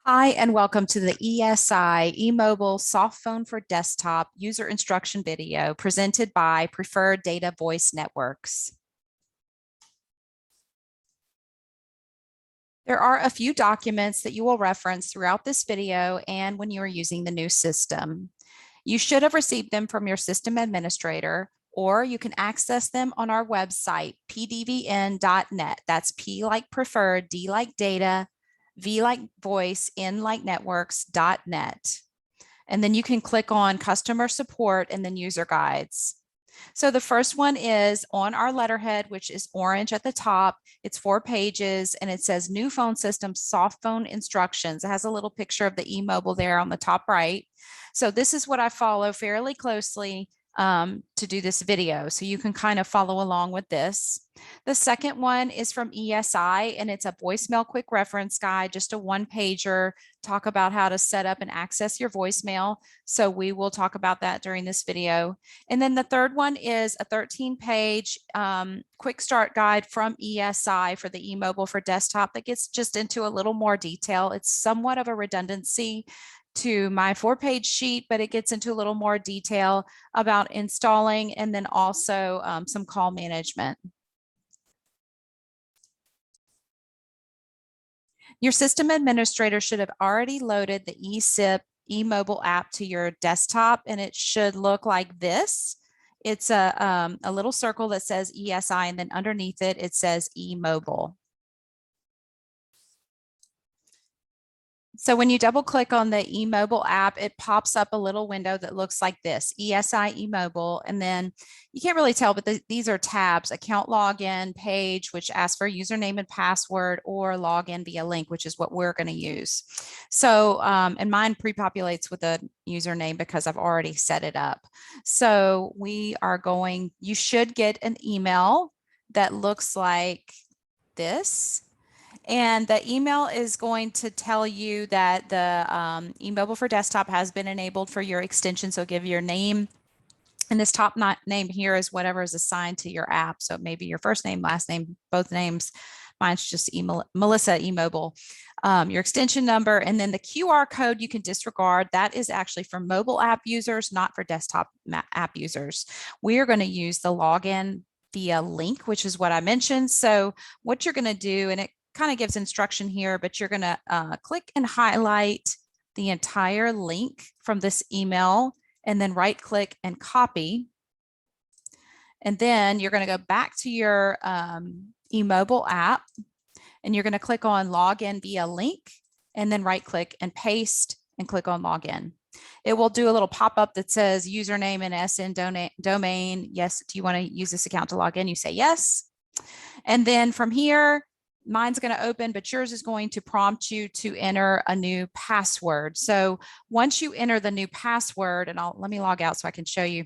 Hi, and welcome to the ESI eMobile Soft Phone for Desktop user instruction video presented by Preferred Data Voice Networks. There are a few documents that you will reference throughout this video and when you are using the new system. You should have received them from your system administrator, or you can access them on our website, pdvn.net. That's P like preferred, D like data, V like voice, N like networks.net. And then you can click on customer support and then user guides. So the first one is on our letterhead, which is orange at the top. It's 4 pages and it says new phone system soft phone instructions. It has a little picture of the eMobile there on the top right. So this is what I follow fairly closely to do this video. So you can kind of follow along with this. The second one is from ESI, and it's a voicemail quick reference guide, just a 1-pager, talk about how to set up and access your voicemail. So we will talk about that during this video. And then the third one is a 13-page quick start guide from ESI for the eMobile for desktop that gets just into a little more detail. It's somewhat of a redundancy to my 4-page sheet, but it gets into a little more detail about installing and then also some call management. Your system administrator should have already loaded the eSIP eMobile app to your desktop, and it should look like this. It's a little circle that says ESI, and then underneath it, it says eMobile. So when you double click on the eMobile app, it pops up a little window that looks like this, ESI eMobile. And then you can't really tell, but these are tabs: account login, page, which asks for username and password, or login via link, which is what we're going to use. So, and mine pre-populates with a username because I've already set it up. So you should get an email that looks like this. And the email is going to tell you that the eMobile for desktop has been enabled for your extension. So give your name. And this top name here is whatever is assigned to your app. So maybe your first name, last name, both names. Mine's just Melissa eMobile. Your extension number, and then the QR code you can disregard. That is actually for mobile app users, not for desktop app users. We are going to use the login via link, which is what I mentioned. So what you're going to do, and it kind of gives instruction here, but you're going to click and highlight the entire link from this email, and then right click and copy. And then you're going to go back to your eMobile app, and you're going to click on login via link, and then right click and paste and click on login. It will do a little pop-up that says username and SN domain. Yes, do you want to use this account to log in? You say yes. And then from here, mine's going to open, but yours is going to prompt you to enter a new password. So once you enter the new password, and let me log out so I can show you.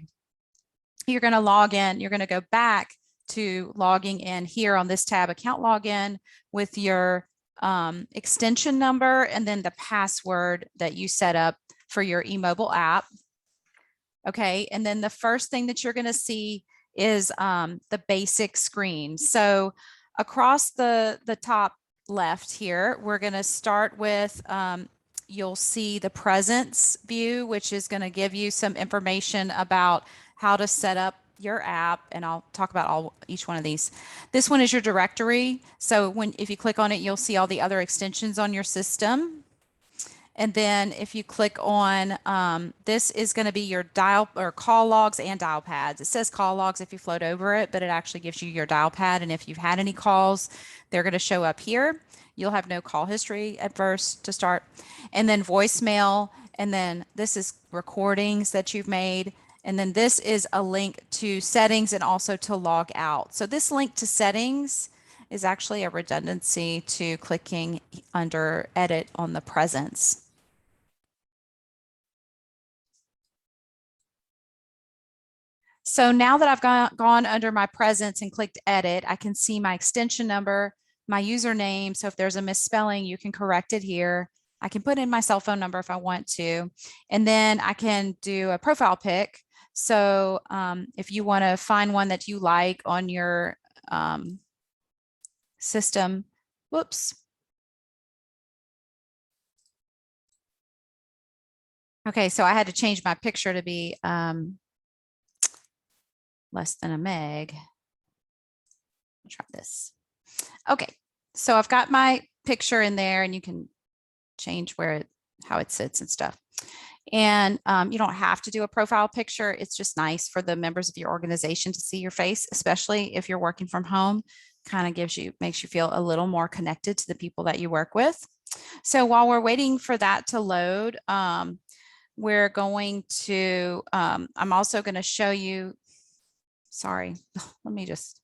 You're going to log in. You're going to go back to logging in here on this tab, account login, with your extension number and then the password that you set up for your eMobile app. Okay, and then the first thing that you're going to see is the basic screen. So across the top left here, we're going to start with, you'll see the presence view, which is going to give you some information about how to set up your app, and I'll talk about each one of these. This one is your directory. So if you click on it, you'll see all the other extensions on your system. And then if you click on, this is going to be your dial or call logs and dial pads. It says call logs if you float over it, but it actually gives you your dial pad. And if you've had any calls, they're going to show up here. You'll have no call history at first to start. And then voicemail. And then this is recordings that you've made. And then this is a link to settings and also to log out. So this link to settings is actually a redundancy to clicking under edit on the presence. So now that I've gone under my presence and clicked edit, I can see my extension number, my username. So if there's a misspelling, you can correct it here. I can put in my cell phone number if I want to. And then I can do a profile pic. So if you want to find one that you like on your system, whoops. Okay, so I had to change my picture to be less than a meg. I'll try this. Okay, so I've got my picture in there, and you can change how it sits and stuff. And you don't have to do a profile picture. It's just nice for the members of your organization to see your face, especially if you're working from home. Kind of makes you feel a little more connected to the people that you work with. So while we're waiting for that to load, we're going to, I'm also going to show you, sorry, let me just,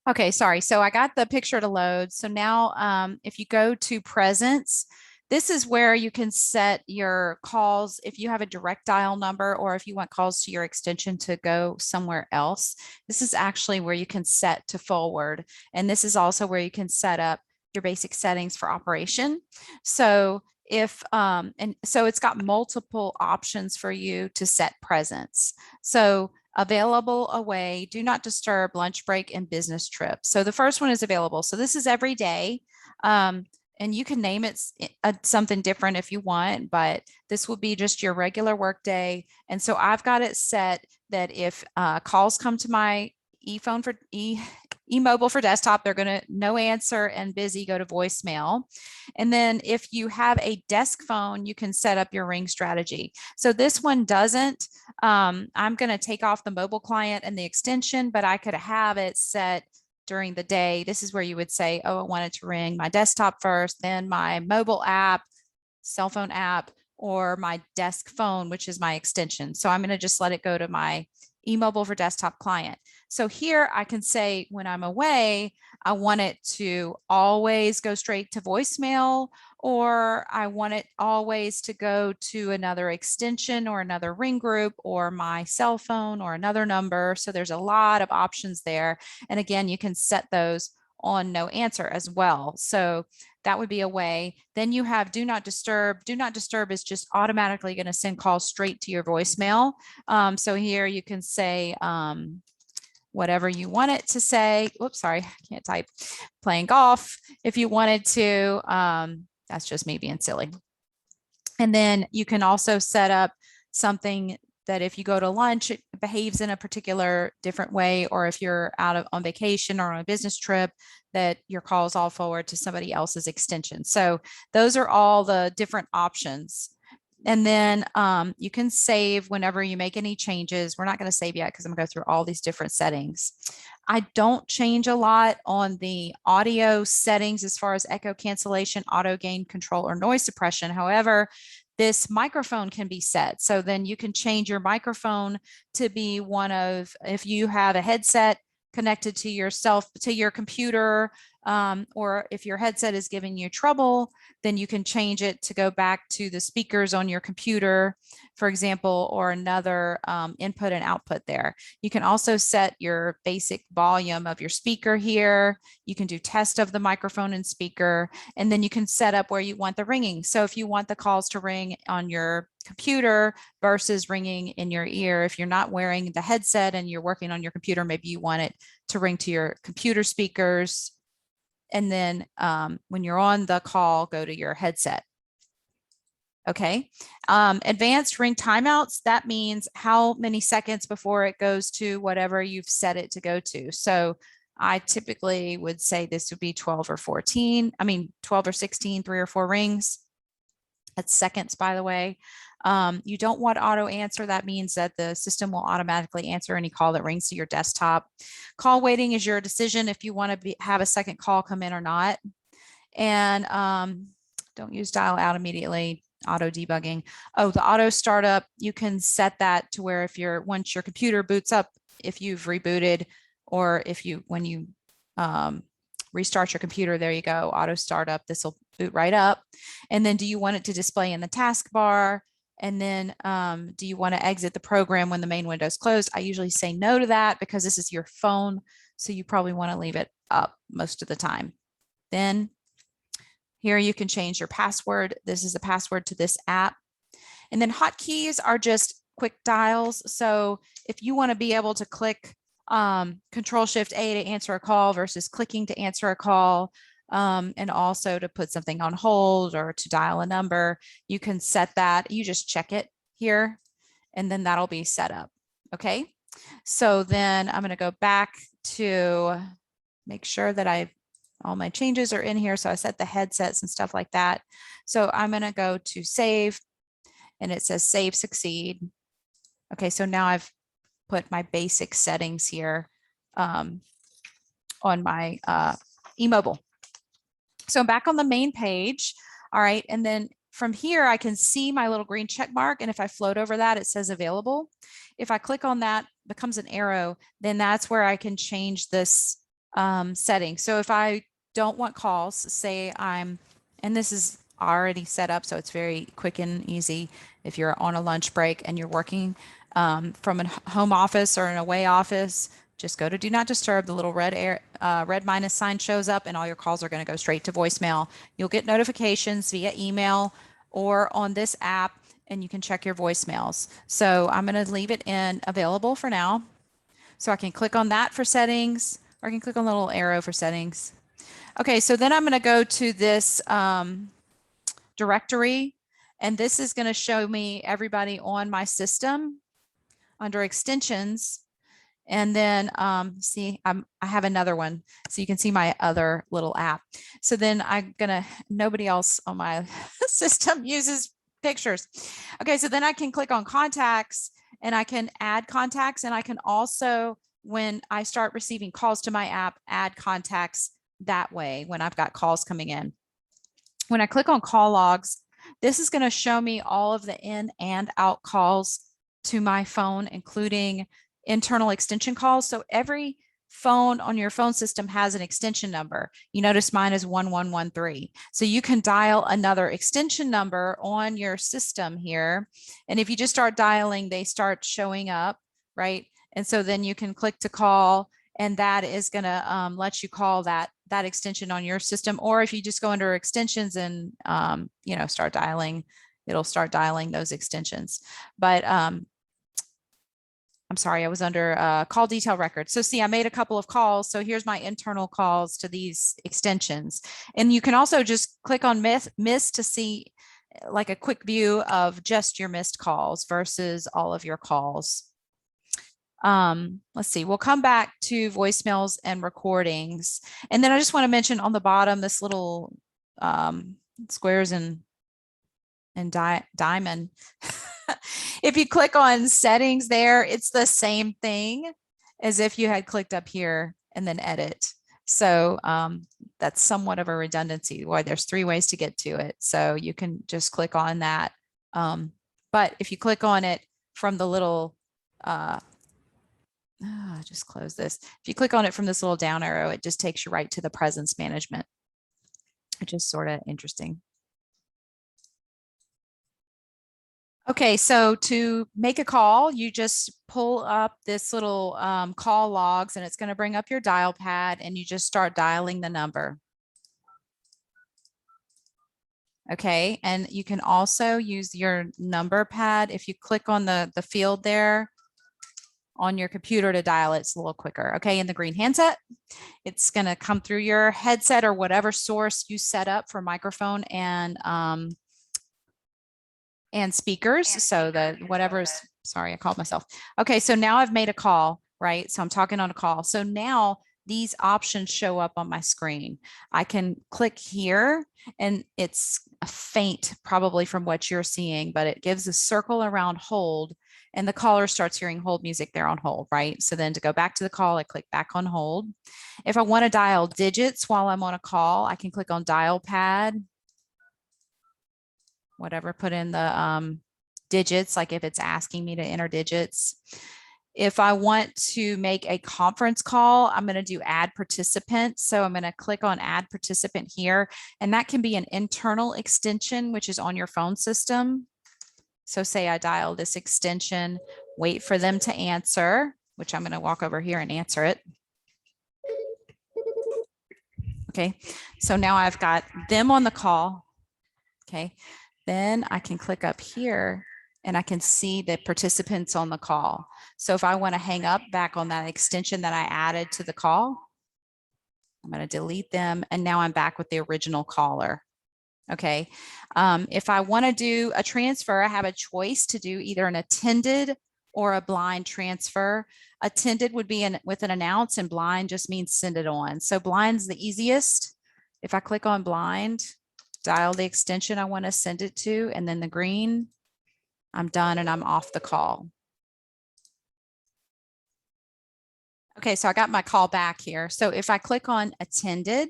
okay, sorry. So I got the picture to load. So now if you go to presence, this is where you can set your calls if you have a direct dial number or if you want calls to your extension to go somewhere else. This is actually where you can set to forward. And this is also where you can set up your basic settings for operation. So and so it's got multiple options for you to set presence. So available, away, do not disturb, lunch break, and business trip. So the first one is available. So this is every day. And you can name it something different if you want, but this will be just your regular work day. And so I've got it set that if calls come to my eMobile for desktop, they're going to no answer and busy go to voicemail. And then if you have a desk phone, you can set up your ring strategy. So this one doesn't. I'm going to take off the mobile client and the extension, but I could have it set during the day. This is where you would say, oh, I wanted to ring my desktop first, then my mobile app, cell phone app, or my desk phone, which is my extension. So I'm going to just let it go to my eMobile for desktop client. So here I can say when I'm away, I want it to always go straight to voicemail, or I want it always to go to another extension or another ring group or my cell phone or another number. So there's a lot of options there. And again, you can set those on no answer as well. So that would be a way. Then you have do not disturb. Do not disturb is just automatically going to send calls straight to your voicemail. So here you can say whatever you want it to say. Whoops, sorry, I can't type. Playing golf if you wanted to. That's just me being silly. And then you can also set up something that if you go to lunch, it behaves in a particular different way, or if you're on vacation or on a business trip, that your calls all forward to somebody else's extension. So those are all the different options. And then you can save whenever you make any changes. We're not going to save yet because I'm going to go through all these different settings. I don't change a lot on the audio settings as far as echo cancellation, auto gain control, or noise suppression. However, this microphone can be set. So then you can change your microphone to be one of, if you have a headset connected to your computer, or if your headset is giving you trouble, then you can change it to go back to the speakers on your computer, for example, or another input and output there. You can also set your basic volume of your speaker here. You can do test of the microphone and speaker, and then you can set up where you want the ringing. So if you want the calls to ring on your computer versus ringing in your ear, if you're not wearing the headset and you're working on your computer, maybe you want it to ring to your computer speakers. And then when you're on the call, go to your headset. Okay. Advanced ring timeouts, that means how many seconds before it goes to whatever you've set it to go to. So I typically would say this would be 12 or 14. I mean, 12 or 16, 3 or 4 rings. That's seconds, by the way. You don't want auto answer. That means that the system will automatically answer any call that rings to your desktop. Call waiting is your decision if you want to have a second call come in or not. And don't use dial out immediately. Auto debugging. Oh, the auto startup, you can set that to where once your computer boots up, if you've rebooted, or when you restart your computer, there you go, auto startup, this will boot right up. And then do you want it to display in the taskbar? And then do you want to exit the program when the main window is closed? I usually say no to that because this is your phone. So you probably want to leave it up most of the time. Then here you can change your password. This is the password to this app. And then hotkeys are just quick dials. So if you want to be able to click Control Shift A to answer a call versus clicking to answer a call, And also to put something on hold or to dial a number, you can set that. You just check it here, and then that'll be set up. Okay. So then I'm going to go back to make sure that all my changes are in here. So I set the headsets and stuff like that. So I'm going to go to save, and it says save succeed. Okay. So now I've put my basic settings here on my eMobile. So I'm back on the main page. All right. And then from here, I can see my little green check mark. And if I float over that, it says available. If I click on that, becomes an arrow, then that's where I can change this setting. So if I don't want calls, say and this is already set up, so it's very quick and easy. If you're on a lunch break and you're working from a home office or an away office, just go to do not disturb. The little red minus sign shows up, and all your calls are going to go straight to voicemail. You'll get notifications via email or on this app, and you can check your voicemails. So I'm going to leave it in available for now. So I can click on that for settings, or I can click on the little arrow for settings. Okay, so then I'm going to go to this directory, and this is going to show me everybody on my system under extensions. And then see, I have another one, so you can see my other little app. So then nobody else on my system uses pictures. Okay, so then I can click on contacts, and I can add contacts, and I can also, when I start receiving calls to my app, add contacts that way when I've got calls coming in. When I click on call logs, this is going to show me all of the in and out calls to my phone, including internal extension calls. So every phone on your phone system has an extension number. You notice mine is 1113. So you can dial another extension number on your system here. And if you just start dialing, they start showing up, right? And so then you can click to call, and that is going to let you call that extension on your system. Or if you just go under extensions and start dialing, it'll start dialing those extensions. But I'm sorry, I was under call detail record. So see, I made a couple of calls. So here's my internal calls to these extensions. And you can also just click on miss to see like a quick view of just your missed calls versus all of your calls. Let's see, we'll come back to voicemails and recordings. And then I just want to mention on the bottom, this little squares and diamond. If you click on settings there, it's the same thing as if you had clicked up here and then edit. So that's somewhat of a redundancy. Why there's 3 ways to get to it. So you can just click on that. But if you click on it from the little, just close this. If you click on it from this little down arrow, it just takes you right to the presence management, which is sort of interesting. Okay, so to make a call, you just pull up this little call logs, and it's going to bring up your dial pad, and you just start dialing the number. Okay, and you can also use your number pad. If you click on the field there on your computer to dial it, it's a little quicker. Okay, in the green handset, it's going to come through your headset or whatever source you set up for microphone and speakers. So the whatever's, sorry, I called myself. Okay, so now I've made a call, right? So I'm talking on a call. So now these options show up on my screen. I can click here, and it's a faint probably from what you're seeing, but it gives a circle around hold, and the caller starts hearing hold music there on hold, right? So then to go back to the call, I click back on hold. If I want to dial digits while I'm on a call, I can click on dial pad, whatever, put in the digits, like if it's asking me to enter digits. If I want to make a conference call, I'm going to do add participant. So I'm going to click on add participant here, and that can be an internal extension, which is on your phone system. So say I dial this extension, wait for them to answer, which I'm going to walk over here and answer it. Okay, so now I've got them on the call. Okay, then I can click up here and I can see the participants on the call. So if I want to hang up back on that extension that I added to the call, I'm going to delete them. And now I'm back with the original caller. Okay. If I want to do a transfer, I have a choice to do either an attended or a blind transfer. Attended would be with an announce, and blind just means send it on. So blind's the easiest. If I click on blind, dial the extension I want to send it to, and then the green, I'm done and I'm off the call. Okay, so I got my call back here. So if I click on attended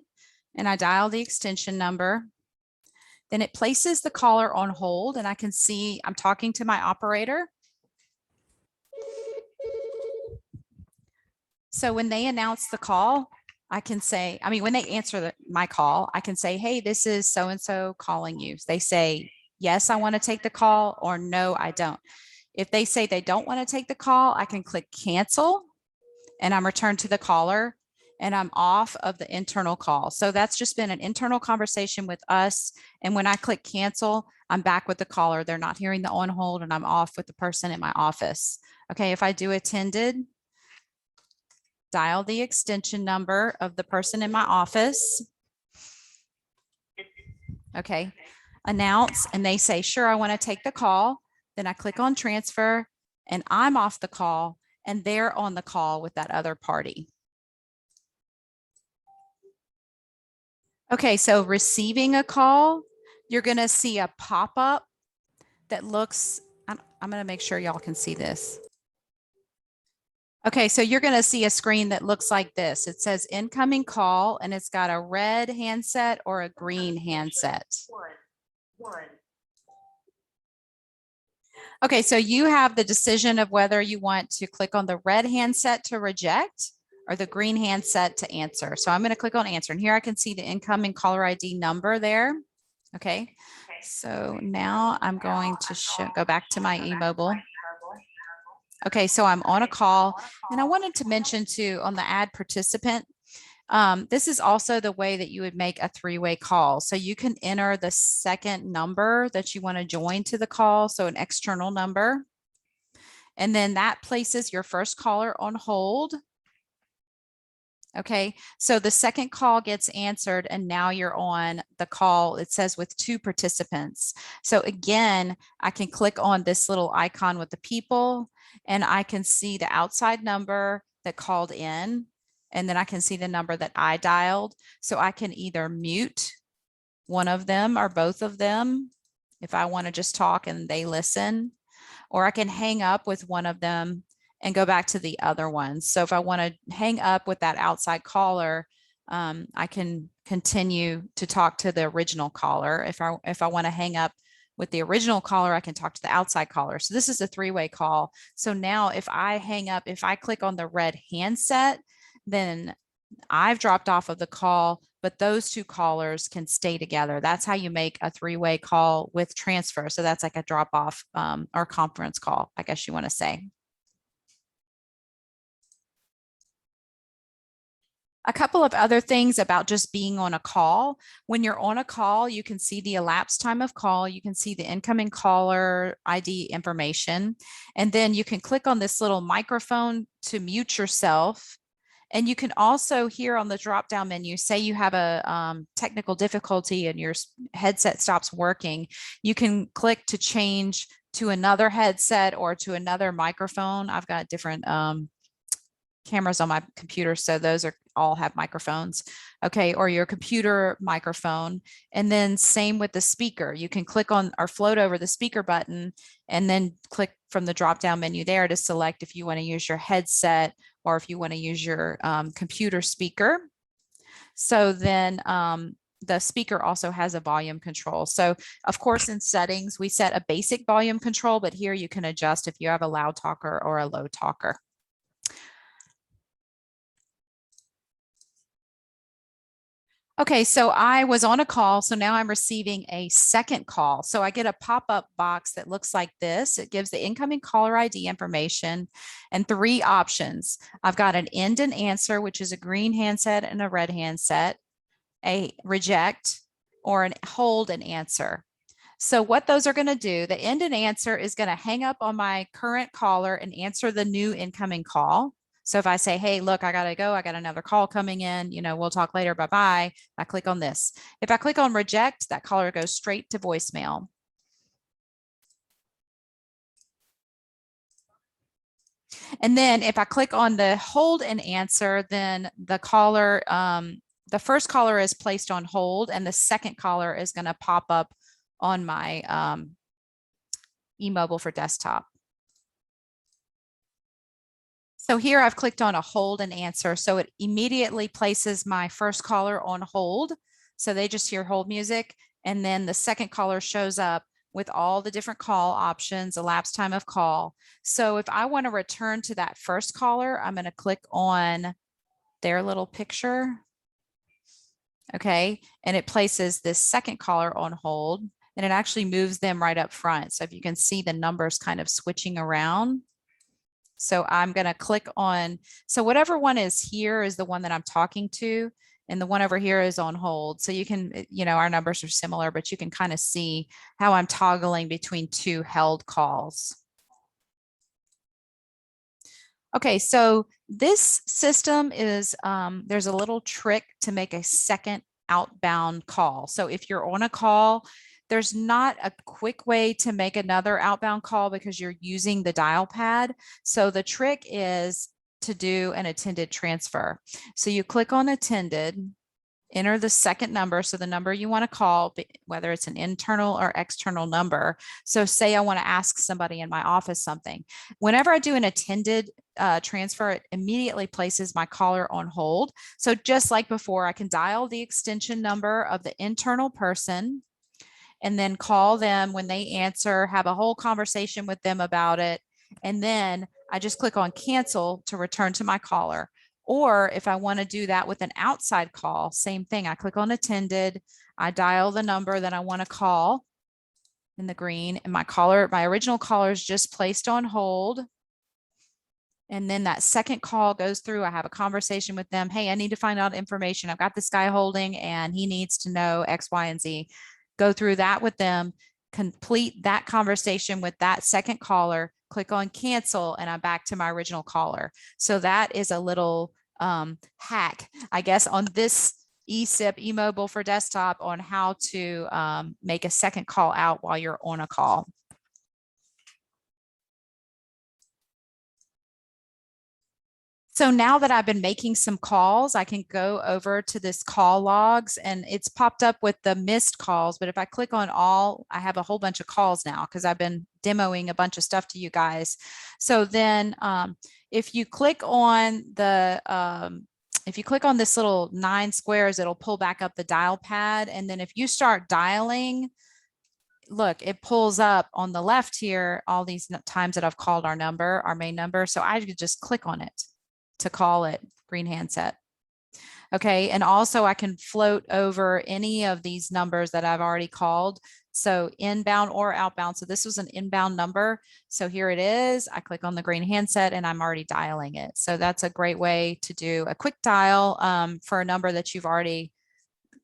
and I dial the extension number, then it places the caller on hold, and I can see I'm talking to my operator. So when they announce the call, I can say, when they answer my call, I can say, hey, this is so-and-so calling you. They say, yes, I want to take the call, or no, I don't. If they say they don't want to take the call, I can click cancel and I'm returned to the caller and I'm off of the internal call. So that's just been an internal conversation with us. And when I click cancel, I'm back with the caller. They're not hearing the on hold and I'm off with the person in my office. Okay, if I do attended, dial the extension number of the person in my office. Okay, announce, and they say, sure, I want to take the call. Then I click on transfer and I'm off the call and they're on the call with that other party. Okay, so receiving a call, you're going to see a pop-up that looks, I'm going to make sure y'all can see this. Okay, so you're going to see a screen that looks like this. It says incoming call, and it's got a red handset or a green handset. Okay, so you have the decision of whether you want to click on the red handset to reject or the green handset to answer. So I'm going to click on answer, and here I can see the incoming caller ID number there. Okay, so now I'm going to go back to my eMobile. Okay, so I'm on a call, and I wanted to mention too on the add participant, this is also the way that you would make a three-way call. So you can enter the second number that you want to join to the call, so an external number, and then that places your first caller on hold. Okay, so the second call gets answered and now you're on the call. It says with two participants. So again, I can click on this little icon with the people and I can see the outside number that called in, and then I can see the number that I dialed. So I can either mute one of them or both of them if I want to just talk and they listen, or I can hang up with one of them and go back to the other ones. So if I want to hang up with that outside caller, I can continue to talk to the original caller. If I want to hang up with the original caller, I can talk to the outside caller. So this is a three-way call. So now if I hang up, if I click on the red handset, then I've dropped off of the call, but those two callers can stay together. That's how you make a three-way call with transfer. So that's like a drop off or conference call, I guess you want to say. A couple of other things about just being on a call. When you're on a call, you can see the elapsed time of call. You can see the incoming caller ID information. And then you can click on this little microphone to mute yourself. And you can also here on the drop-down menu, say you have a technical difficulty and your headset stops working, you can click to change to another headset or to another microphone. I've got different cameras on my computer, so those are all have microphones. Okay, or your computer microphone. And then same with the speaker. You can click on or float over the speaker button and then click from the drop-down menu there to select if you want to use your headset or if you want to use your computer speaker. So then the speaker also has a volume control. So of course in settings, we set a basic volume control, but here you can adjust if you have a loud talker or a low talker. Okay, so I was on a call, so now I'm receiving a second call. So I get a pop-up box that looks like this. It gives the incoming caller ID information and three options. I've got an end and answer, which is a green handset and a red handset, a reject, or an hold and answer. So what those are going to do, the end and answer is going to hang up on my current caller and answer the new incoming call. So if I say, hey, look, I got to go, I got another call coming in, you know, we'll talk later, bye-bye, I click on this. If I click on reject, that caller goes straight to voicemail. And then if I click on the hold and answer, then the caller, the first caller is placed on hold and the second caller is going to pop up on my eMobile for desktop. So here I've clicked on a hold and answer. So it immediately places my first caller on hold. So they just hear hold music. And then the second caller shows up with all the different call options, elapsed time of call. So if I want to return to that first caller, I'm going to click on their little picture. Okay. And it places this second caller on hold and it actually moves them right up front. So if you can see the numbers kind of switching around. So I'm going to click on, so whatever one is here is the one that I'm talking to, and the one over here is on hold. So you can, you know, our numbers are similar, but you can kind of see how I'm toggling between two held calls. Okay, so this system is, there's a little trick to make a second outbound call. So if you're on a call, there's not a quick way to make another outbound call because you're using the dial pad. So the trick is to do an attended transfer. So you click on attended, enter the second number. So the number you want to call, whether it's an internal or external number. So say I want to ask somebody in my office something. Whenever I do an attended transfer, it immediately places my caller on hold. So just like before, I can dial the extension number of the internal person and then call them when they answer, have a whole conversation with them about it. And then I just click on cancel to return to my caller. Or if I want to do that with an outside call, same thing. I click on attended, I dial the number that I want to call in the green, and my caller, my original caller is just placed on hold. And then that second call goes through. I have a conversation with them. Hey, I need to find out information. I've got this guy holding and he needs to know X, Y, and Z. Go through that with them, complete that conversation with that second caller, click on cancel, and I'm back to my original caller. So that is a little hack, I guess, on this eSIP eMobile for desktop on how to make a second call out while you're on a call. So now that I've been making some calls, I can go over to this call logs and it's popped up with the missed calls. But if I click on all, I have a whole bunch of calls now because I've been demoing a bunch of stuff to you guys. So then if you click on the, if you click on this little 9 squares, it'll pull back up the dial pad. And then if you start dialing, look, it pulls up on the left here, all these times that I've called our number, our main number. So I could just click on it to call it green handset. Okay, and also I can float over any of these numbers that I've already called. So inbound or outbound. So this was an inbound number. So here it is. I click on the green handset and I'm already dialing it. So that's a great way to do a quick dial for a number that you've already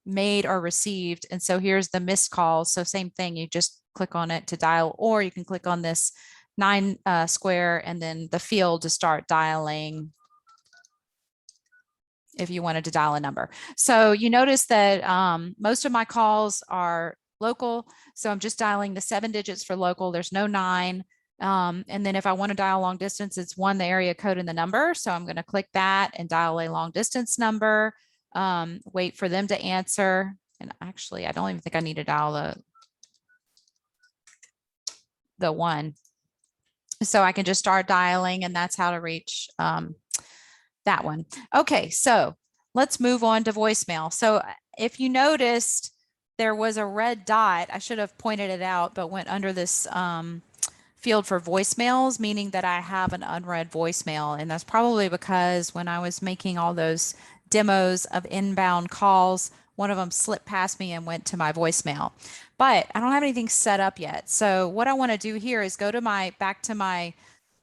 made or received. And so here's the missed calls. So same thing, you just click on it to dial, or you can click on this 9 square and then the field to start dialing if you wanted to dial a number. So you notice that most of my calls are local. So I'm just dialing the 7 digits for local. There's no 9. And then if I want to dial long distance, it's 1, the area code and the number. So I'm going to click that and dial a long distance number, wait for them to answer. And actually, I don't even think I need to dial the 1. So I can just start dialing, and that's how to reach that one. Okay, so let's move on to voicemail. So if you noticed, there was a red dot. I should have pointed it out, but went under this field for voicemails, meaning that I have an unread voicemail. And that's probably because when I was making all those demos of inbound calls, one of them slipped past me and went to my voicemail. But I don't have anything set up yet. So what I want to do here is go to back to my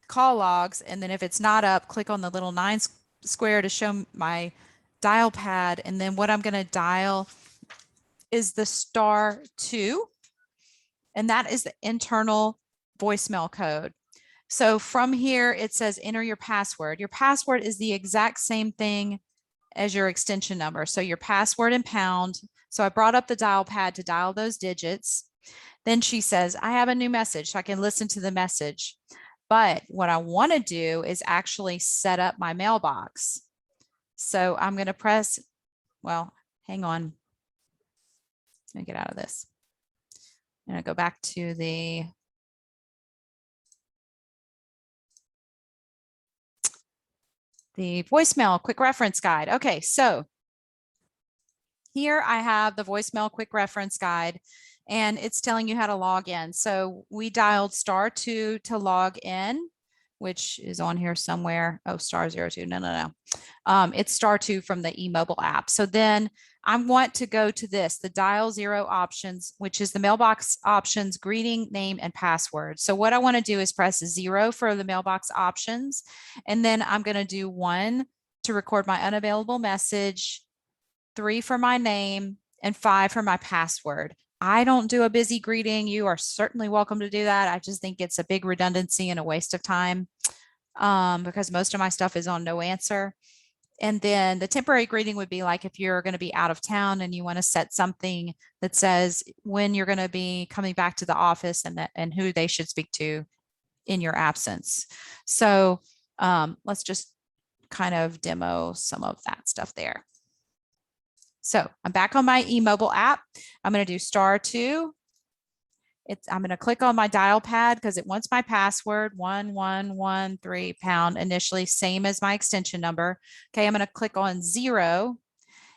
call logs, and then if it's not up, click on the little 9 square to show my dial pad. And then what I'm going to dial is the *2, and that is the internal voicemail code. So from here, it says enter your password. Your password is the exact same thing as your extension number. So your password and pound. So I brought up the dial pad to dial those digits. Then she says, I have a new message, so I can listen to the message. But what I want to do is actually set up my mailbox. So I'm going to press, well, hang on. Let me get out of this. I'm going to go back to the voicemail quick reference guide. Okay, so here I have the voicemail quick reference guide, and it's telling you how to log in. So we dialed *2 to log in, which is on here somewhere. Oh, *02. No. It's *2 from the eMobile app. So then I want to go to this, the dial 0 options, which is the mailbox options, greeting, name, and password. So what I want to do is press 0 for the mailbox options. And then I'm going to do 1 to record my unavailable message, 3 for my name, and 5 for my password. I don't do a busy greeting. You are certainly welcome to do that. I just think it's a big redundancy and a waste of time because most of my stuff is on no answer. And then the temporary greeting would be like if you're going to be out of town and you want to set something that says when you're going to be coming back to the office and who they should speak to in your absence. So let's just kind of demo some of that stuff there. So I'm back on my eMobile app. I'm going to do *2. I'm going to click on my dial pad because it wants my password, 1113 pound initially, same as my extension number. Okay, I'm going to click on 0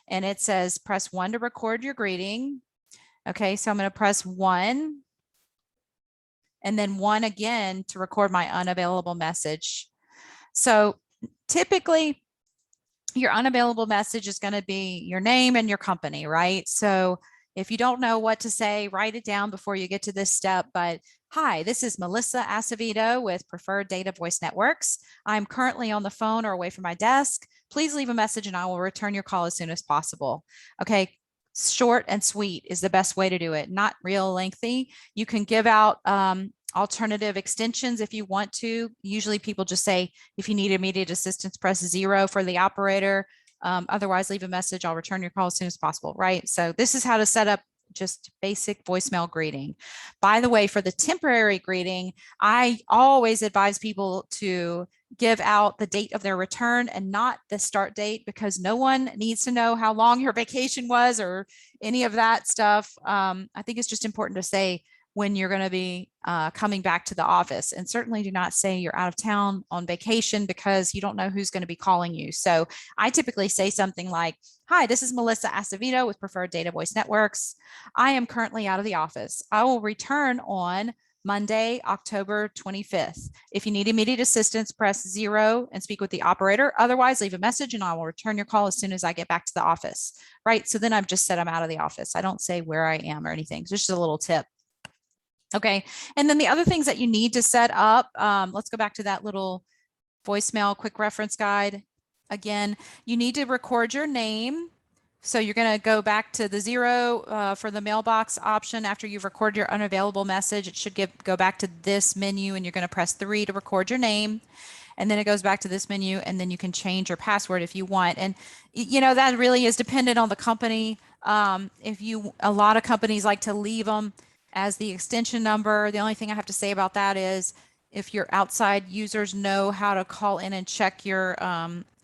and it says press 1 to record your greeting. Okay, so I'm going to press 1 and then 1 again to record my unavailable message. So typically, your unavailable message is going to be your name and your company, right? So if you don't know what to say, write it down before you get to this step. But hi, this is Melissa Acevedo with Preferred Data Voice Networks. I'm currently on the phone or away from my desk. Please leave a message and I will return your call as soon as possible. Okay, short and sweet is the best way to do it, not real lengthy. You can give out alternative extensions if you want to. Usually people just say, if you need immediate assistance, press 0 for the operator. Otherwise, leave a message. I'll return your call as soon as possible, right? So this is how to set up just basic voicemail greeting. By the way, for the temporary greeting, I always advise people to give out the date of their return and not the start date, because no one needs to know how long your vacation was or any of that stuff. I think it's just important to say when you're going to be coming back to the office, and certainly do not say you're out of town on vacation because you don't know who's going to be calling you. So I typically say something like, hi, this is Melissa Acevedo with Preferred Data Voice Networks. I am currently out of the office. I will return on Monday, October 25th. If you need immediate assistance, press 0 and speak with the operator. Otherwise, leave a message and I will return your call as soon as I get back to the office, right? So then I've just said I'm out of the office. I don't say where I am or anything. It's just a little tip. Okay, and then the other things that you need to set up, let's go back to that little voicemail quick reference guide. Again, you need to record your name. So you're going to go back to the 0 for the mailbox option. After you've recorded your unavailable message, it should go back to this menu, and you're going to press 3 to record your name. And then it goes back to this menu, and then you can change your password if you want. And you know, that really is dependent on the company. A lot of companies like to leave them as the extension number. The only thing I have to say about that is if your outside users know how to call in and check your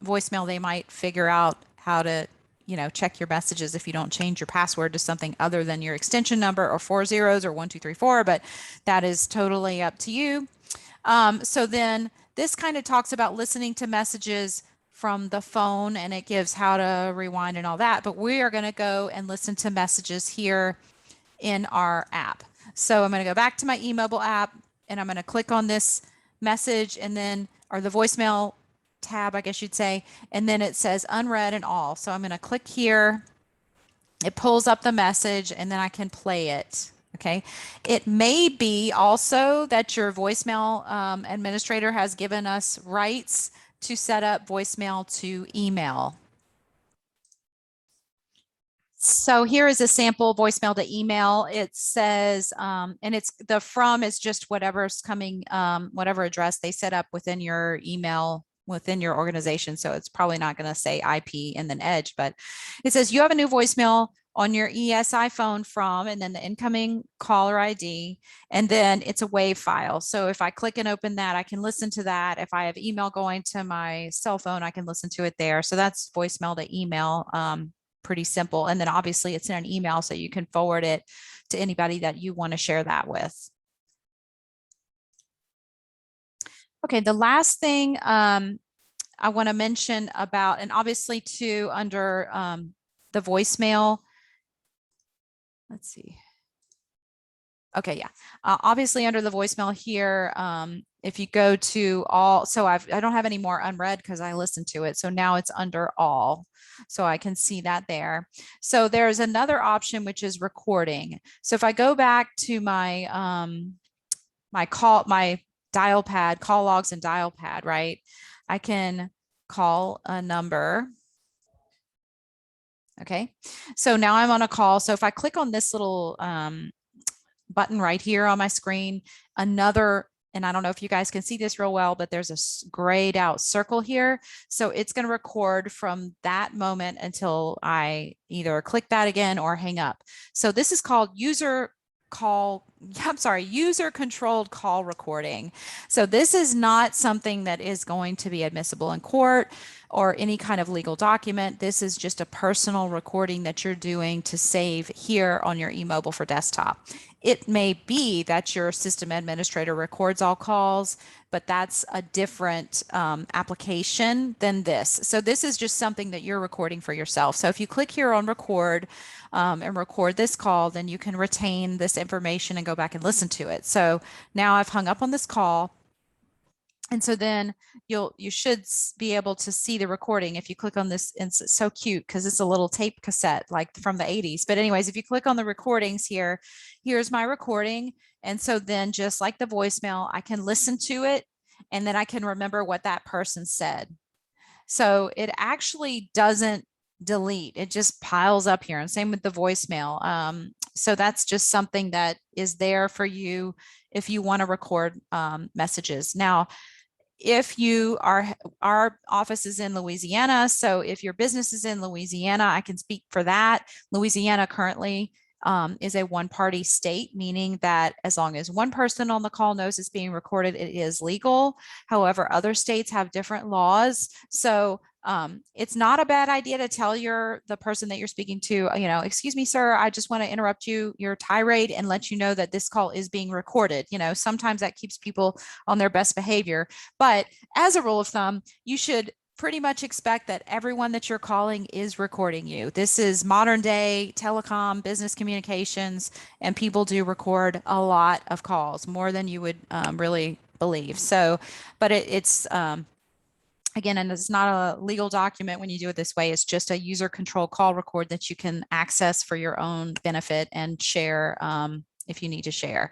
voicemail, they might figure out how to, you know, check your messages if you don't change your password to something other than your extension number or 4 zeros or 1, 2, 3, 4, but that is totally up to you. So then this kind of talks about listening to messages from the phone, and it gives how to rewind and all that, but we are going to go and listen to messages here in our app. So I'm going to go back to my eMobile app, and I'm going to click on this message, and then, or the voicemail tab, I guess you'd say, and then it says unread and all. So I'm going to click here. It pulls up the message, and then I can play it. Okay. It may be also that your voicemail administrator has given us rights to set up voicemail to email. So here is a sample voicemail to email. It says, and it's the from is just whatever's coming, whatever address they set up within your email within your organization. So it's probably not going to say IP and then edge, but it says you have a new voicemail on your ESI phone from, and then the incoming caller ID, and then it's a WAV file. So if I click and open that, I can listen to that. If I have email going to my cell phone, I can listen to it there. So that's voicemail to email. Pretty simple. And then obviously it's in an email, so you can forward it to anybody that you want to share that with. Okay, the last thing I want to mention about, and obviously too under the voicemail, let's see. Okay, yeah. Obviously under the voicemail here, if you go to all, so I don't have any more unread because I listened to it. So now it's under all. So I can see that there. So there's another option, which is recording. So if I go back to my my dial pad, call logs and dial pad, right? I can call a number. Okay. So now I'm on a call. So if I click on this little button right here on my screen, another, and I don't know if you guys can see this real well, but there's a grayed out circle here. So it's going to record from that moment until I either click that again or hang up. So this is called user controlled call recording. So this is not something that is going to be admissible in court or any kind of legal document. This is just a personal recording that you're doing to save here on your eMobile for desktop. It may be that your system administrator records all calls, but that's a different application than this. So this is just something that you're recording for yourself. So if you click here on record and record this call, then you can retain this information and go back and listen to it. So now I've hung up on this call. And so then you should be able to see the recording if you click on this. And it's so cute because it's a little tape cassette like from the 80s. But anyways, if you click on the recordings here, here's my recording. And so then just like the voicemail, I can listen to it and then I can remember what that person said. So it actually doesn't delete, it just piles up here, and same with the voicemail. So that's just something that is there for you if you want to record messages. Now, if you are, our office is in Louisiana. So if your business is in Louisiana, I can speak for that. Louisiana currently is a one-party state, meaning that as long as one person on the call knows it's being recorded, it is legal. However, other states have different laws. So it's not a bad idea to tell the person that you're speaking to, excuse me, sir, I just want to interrupt your tirade and let you know that this call is being recorded. Sometimes that keeps people on their best behavior. But as a rule of thumb, you should pretty much expect that everyone that you're calling is recording you. This is modern day telecom, business communications, and people do record a lot of calls, more than you would really believe. So, but it's again, and it's not a legal document when you do it this way. It's just a user control call record that you can access for your own benefit and share if you need to share.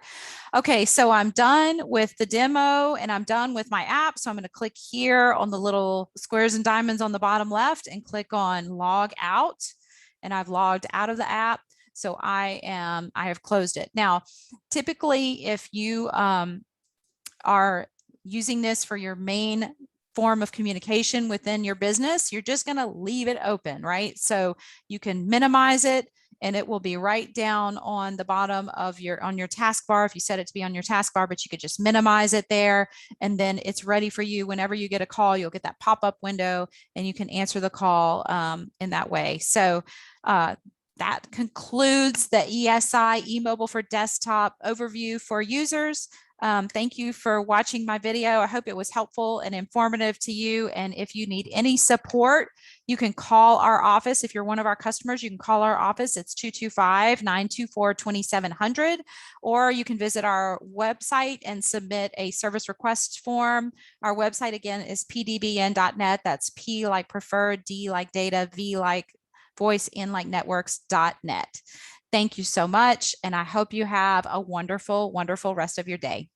Okay, so I'm done with the demo and I'm done with my app. So I'm going to click here on the little squares and diamonds on the bottom left and click on log out. And I've logged out of the app. So I have closed it. Now, typically, if you are using this for your main form of communication within your business, you're just going to leave it open, right? So you can minimize it and it will be right down on the bottom of your taskbar if you set it to be on your taskbar, but you could just minimize it there. And then it's ready for you. Whenever you get a call, you'll get that pop-up window and you can answer the call in that way. So that concludes the ESI eMobile for Desktop overview for users. Thank you for watching my video. I hope it was helpful and informative to you. And if you need any support, you can call our office. If you're one of our customers, you can call our office. It's 225-924-2700, or you can visit our website and submit a service request form. Our website again is pdbn.net. That's P like preferred, D like data, V like voice, N like networks.net. Thank you so much. And I hope you have a wonderful, wonderful rest of your day.